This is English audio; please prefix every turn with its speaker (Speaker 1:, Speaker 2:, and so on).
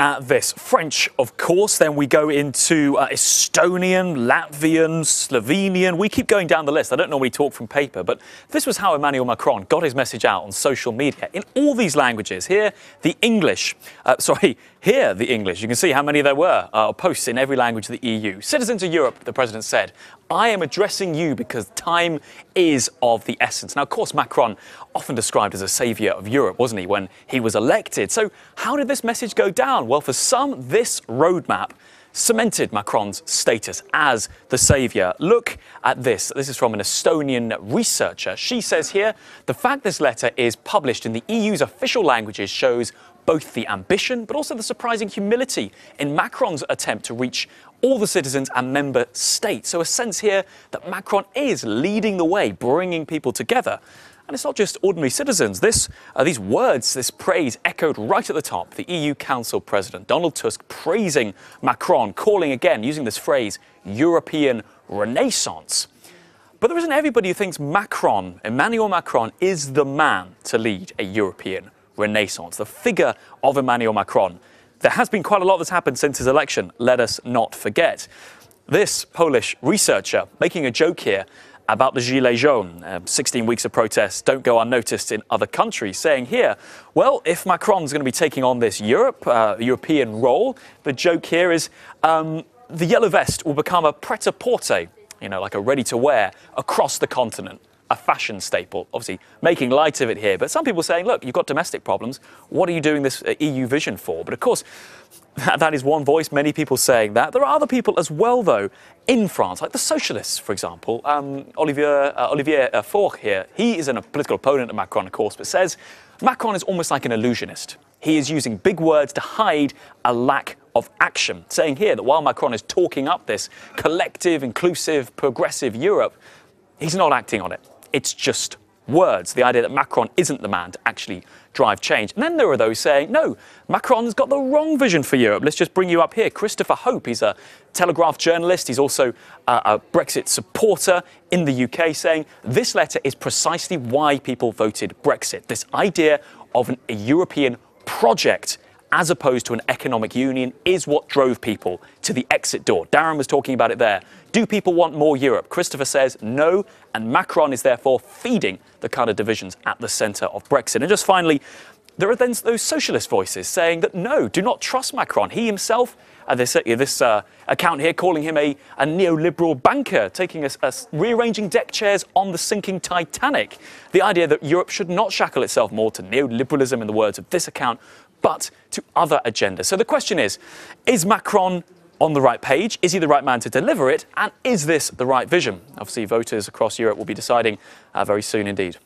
Speaker 1: at this. French, of course, then we go into Estonian, Latvian, Slovenian. We keep going down the list. I don't normally talk from paper, but this was how Emmanuel Macron got his message out on social media in all these languages. Here, the English. Here, the English. You can see how many there were. Posts in every language of the EU. Citizens of Europe, the president said, I am addressing you because time is of the essence. Now, of course, Macron often described as a saviour of Europe, wasn't he, when he was elected? So how did this message go down? Well, for some, this roadmap cemented Macron's status as the saviour. Look at this. This is from an Estonian researcher. She says here, the fact this letter is published in the EU's official languages shows both the ambition but also the surprising humility in Macron's attempt to reach all the citizens and member states. So a sense here that Macron is leading the way, bringing people together. And it's not just ordinary citizens. These words, this praise echoed right at the top. The EU Council President, Donald Tusk, praising Macron, calling again, using this phrase, European Renaissance. But there isn't everybody who thinks Macron, Emmanuel Macron, is the man to lead a European Renaissance. The figure of Emmanuel Macron. There has been quite a lot that's happened since his election, let us not forget. This Polish researcher making a joke here about the Gilets jaunes, 16 weeks of protests don't go unnoticed in other countries, saying here, well, if Macron's going to be taking on this European role, the joke here is the yellow vest will become a pret-a-porter, like a ready-to-wear across the continent. A fashion staple, obviously making light of it here. But some people saying, look, you've got domestic problems. What are you doing this EU vision for? But of course, that is one voice, many people saying that. There are other people as well, though, in France, like the socialists, for example. Olivier Faure here, he is a political opponent of Macron, of course, but says Macron is almost like an illusionist. He is using big words to hide a lack of action, saying here that while Macron is talking up this collective, inclusive, progressive Europe, he's not acting on it. It's just words, the idea that Macron isn't the man to actually drive change. And then there are those saying, no, Macron's got the wrong vision for Europe. Let's just bring you up here. Christopher Hope, he's a Telegraph journalist. He's also a Brexit supporter in the UK, saying this letter is precisely why people voted Brexit. This idea of a European project as opposed to an economic union is what drove people to the exit door. Darren was talking about it there. Do people want more Europe? Christopher says no, and Macron is therefore feeding the kind of divisions at the centre of Brexit. And just finally, there are then those socialist voices saying that no, do not trust Macron. He himself, this account here calling him a neoliberal banker, taking us rearranging deck chairs on the sinking Titanic. The idea that Europe should not shackle itself more to neoliberalism, in the words of this account, but to other agendas. So the question is Macron on the right page? Is he the right man to deliver it? And is this the right vision? Obviously, voters across Europe will be deciding very soon indeed.